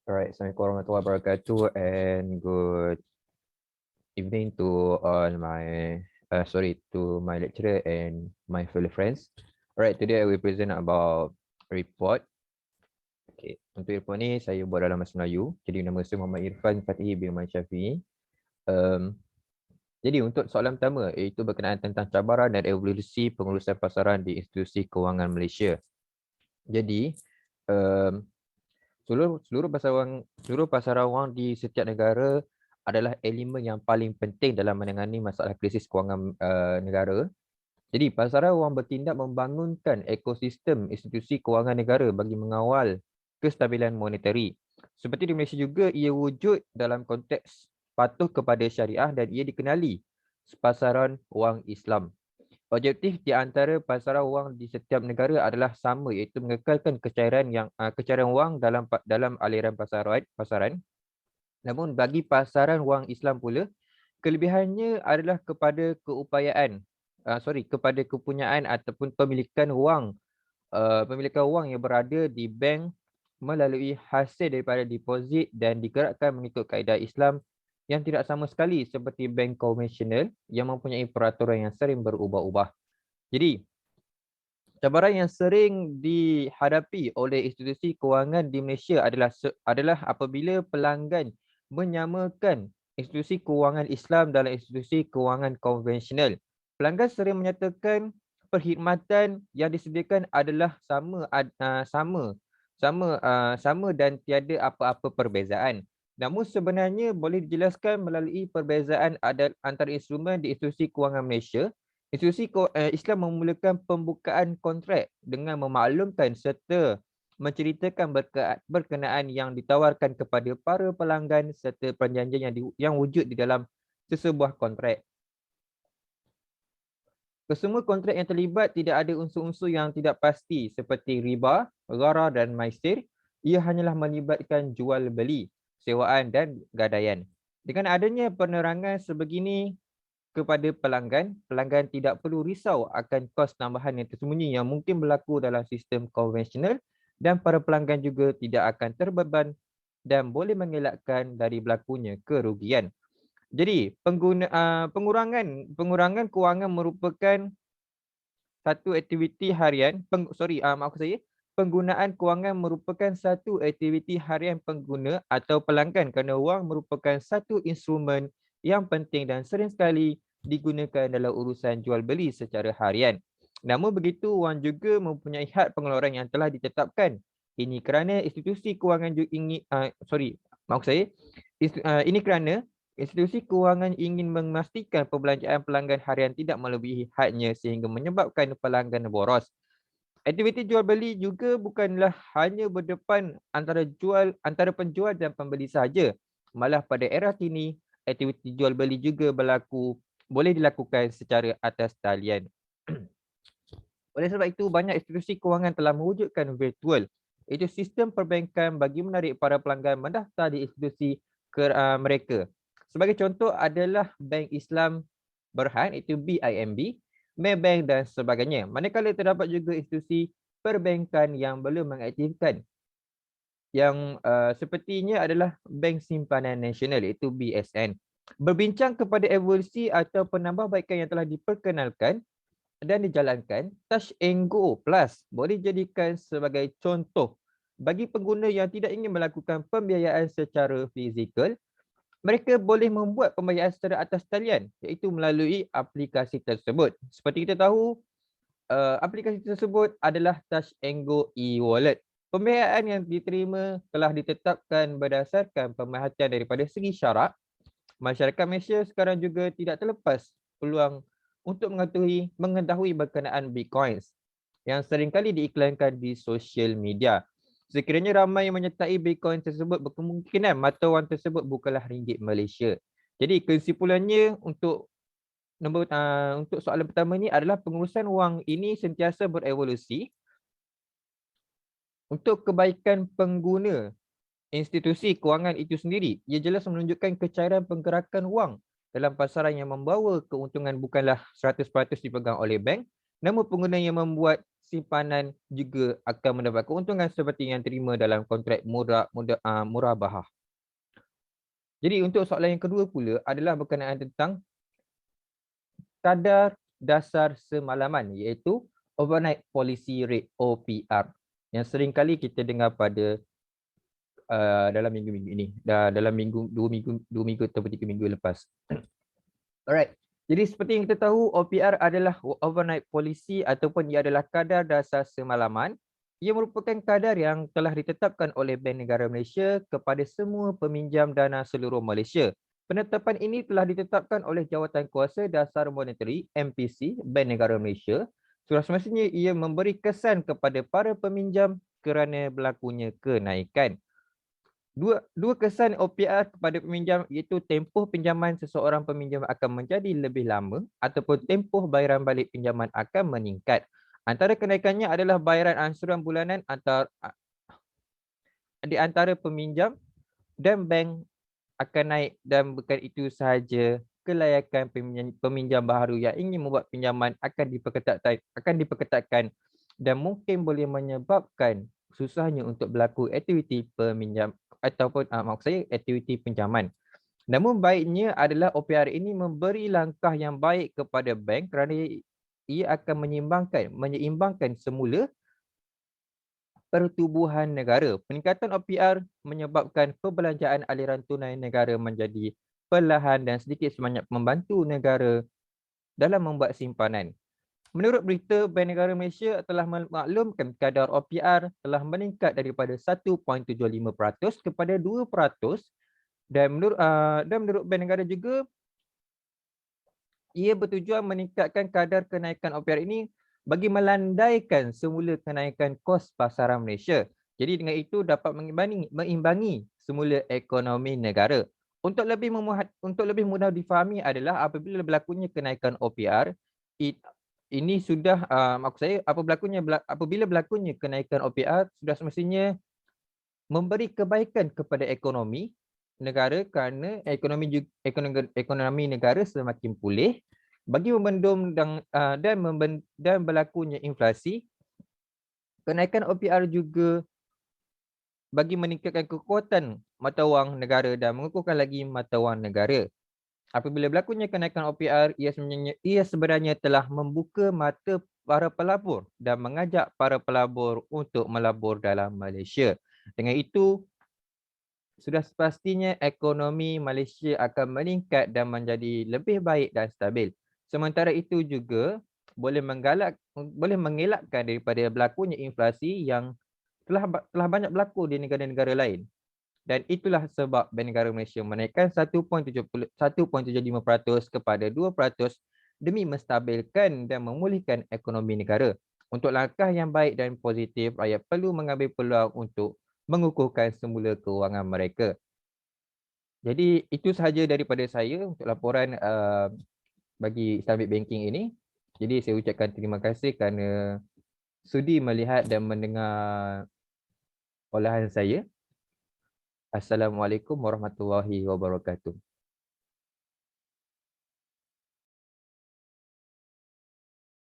Alright, Assalamualaikum warahmatullahi wabarakatuh and good evening to all my to my lecturer and my fellow friends. Alright, today I will present about report. Okay, untuk report ni saya buat dalam bahasa Melayu. Jadi nama saya Muhammad Irfan Fatihi bin Muhammad Syafi'i. Jadi untuk soalan pertama iaitu berkenaan tentang cabaran dan evolusi pengurusan pasaran di institusi kewangan Malaysia. Jadi seluruh pasaran wang di setiap negara adalah elemen yang paling penting dalam menangani masalah krisis kewangan negara. Jadi pasaran wang bertindak membangunkan ekosistem institusi kewangan negara bagi mengawal kestabilan monetari. Seperti di Malaysia juga, ia wujud dalam konteks patuh kepada syariah dan ia dikenali pasaran wang Islam. Objektif di antara pasaran wang di setiap negara adalah sama, iaitu mengekalkan kecairan wang dalam aliran pasaran. Namun bagi pasaran wang Islam pula, kelebihannya adalah kepada kepunyaan ataupun pemilikan wang yang berada di bank melalui hasil daripada deposit dan digerakkan mengikut kaedah Islam yang tidak sama sekali seperti bank konvensional yang mempunyai peraturan yang sering berubah-ubah. Jadi, cabaran yang sering dihadapi oleh institusi kewangan di Malaysia adalah apabila pelanggan menyamakan institusi kewangan Islam dalam institusi kewangan konvensional. Pelanggan sering menyatakan perkhidmatan yang disediakan adalah sama dan tiada apa-apa perbezaan. Namun sebenarnya boleh dijelaskan melalui perbezaan antara instrumen di institusi kewangan Malaysia. Institusi Islam memulakan pembukaan kontrak dengan memaklumkan serta menceritakan berkenaan yang ditawarkan kepada para pelanggan serta perjanjian yang wujud di dalam sesebuah kontrak. Kesemua kontrak yang terlibat tidak ada unsur-unsur yang tidak pasti seperti riba, gharar dan maisir. Ia hanyalah melibatkan jual beli, sewaan dan gadaian. Dengan adanya penerangan sebegini kepada pelanggan tidak perlu risau akan kos tambahan yang tersembunyi yang mungkin berlaku dalam sistem konvensional dan para pelanggan juga tidak akan terbeban dan boleh mengelakkan dari berlakunya kerugian. Jadi pengurangan kewangan merupakan satu aktiviti harian penggunaan kewangan merupakan satu aktiviti harian pengguna atau pelanggan kerana wang merupakan satu instrumen yang penting dan sering sekali digunakan dalam urusan jual beli secara harian. Namun begitu, wang juga mempunyai had pengeluaran yang telah ditetapkan. Ini kerana institusi kewangan ini kerana institusi kewangan ingin memastikan perbelanjaan pelanggan harian tidak melebihi hadnya sehingga menyebabkan pelanggan boros. Aktiviti jual beli juga bukanlah hanya berdepan antara penjual dan pembeli sahaja. Malah pada era kini, aktiviti jual beli juga boleh dilakukan secara atas talian. Oleh sebab itu, banyak institusi kewangan telah mewujudkan virtual, iaitu sistem perbankan bagi menarik para pelanggan mendaftar di institusi mereka. Sebagai contoh adalah Bank Islam Berhad, iaitu BIMB, Maybank dan sebagainya. Manakala terdapat juga institusi perbankan yang belum mengaktifkan. Yang sepertinya adalah Bank Simpanan Nasional, iaitu BSN. Berbincang kepada evolusi atau penambahbaikan yang telah diperkenalkan dan dijalankan, Touch and Go Plus boleh dijadikan sebagai contoh bagi pengguna yang tidak ingin melakukan pembiayaan secara fizikal. Mereka boleh membuat pembayaran secara atas talian, iaitu melalui aplikasi tersebut. Seperti kita tahu, aplikasi tersebut adalah Touch and Go e-wallet. Pembiayaan yang diterima telah ditetapkan berdasarkan pemerhatian daripada segi syarak. Masyarakat Malaysia sekarang juga tidak terlepas peluang untuk mengetahui berkenaan Bitcoins yang seringkali diiklankan di sosial media. Sekiranya ramai yang menyertai Bitcoin tersebut, berkemungkinan mata wang tersebut bukanlah ringgit Malaysia. Jadi kesimpulannya untuk soalan pertama ni adalah pengurusan wang ini sentiasa berevolusi untuk kebaikan pengguna institusi kewangan itu sendiri. Ia jelas menunjukkan kecairan penggerakan wang dalam pasaran yang membawa keuntungan bukanlah 100% dipegang oleh bank, Namun pengguna yang membuat simpanan juga akan mendapat keuntungan seperti yang terima dalam kontrak murabahah. Jadi untuk soalan yang kedua pula adalah berkenaan tentang kadar dasar semalaman, iaitu Overnight Policy Rate OPR, yang sering kali kita dengar pada dalam minggu-minggu ini, dalam dua minggu atau 3 minggu lepas. Alright. Jadi seperti yang kita tahu, OPR adalah Overnight Policy ataupun ia adalah kadar dasar semalaman. Ia merupakan kadar yang telah ditetapkan oleh Bank Negara Malaysia kepada semua peminjam dana seluruh Malaysia. Penetapan ini telah ditetapkan oleh Jawatankuasa Dasar Monetary MPC Bank Negara Malaysia. Sudah semestinya ia memberi kesan kepada para peminjam kerana berlakunya kenaikan. Dua kesan OPR kepada peminjam iaitu tempoh pinjaman seseorang peminjam akan menjadi lebih lama ataupun tempoh bayaran balik pinjaman akan meningkat. Antara kenaikannya adalah bayaran ansuran bulanan di antara peminjam dan bank akan naik, dan bukan itu sahaja, kelayakan peminjam baharu yang ingin membuat pinjaman akan diperketatkan dan mungkin boleh menyebabkan susahnya untuk berlaku aktiviti peminjam ataupun maksud saya aktiviti pinjaman. Namun baiknya adalah OPR ini memberi langkah yang baik kepada bank kerana ia akan menyeimbangkan semula pertubuhan negara. Peningkatan OPR menyebabkan perbelanjaan aliran tunai negara menjadi perlahan dan sedikit sebanyak membantu negara dalam membuat simpanan. Menurut berita, Bank Negara Malaysia telah memaklumkan kadar OPR telah meningkat daripada 1.75% kepada 2%, dan menurut Bank Negara juga, ia bertujuan meningkatkan kadar kenaikan OPR ini bagi melandaikan semula kenaikan kos pasaran Malaysia. Jadi dengan itu dapat mengimbangi semula ekonomi negara. Untuk lebih mudah difahami adalah apabila berlakunya kenaikan OPR, ini sudah maksud saya apabila berlakunya kenaikan OPR sudah semestinya memberi kebaikan kepada ekonomi negara kerana ekonomi negara semakin pulih bagi membendung dan berlakunya inflasi. Kenaikan OPR juga bagi meningkatkan kekuatan mata wang negara dan mengukuhkan lagi mata wang negara. Apabila berlakunya kenaikan OPR, ia sebenarnya telah membuka mata para pelabur dan mengajak para pelabur untuk melabur dalam Malaysia. Dengan itu, sudah sepastinya ekonomi Malaysia akan meningkat dan menjadi lebih baik dan stabil. Sementara itu juga boleh mengelakkan daripada berlakunya inflasi yang telah banyak berlaku di negara-negara lain. Dan itulah sebab Bank Negara Malaysia menaikkan 1.75% kepada 2% demi menstabilkan dan memulihkan ekonomi negara. Untuk langkah yang baik dan positif, rakyat perlu mengambil peluang untuk mengukuhkan semula kewangan mereka. Jadi itu sahaja daripada saya untuk laporan bagi Islamic Banking ini. Jadi saya ucapkan terima kasih kerana sudi melihat dan mendengar olahan saya. Assalamualaikum warahmatullahi wabarakatuh.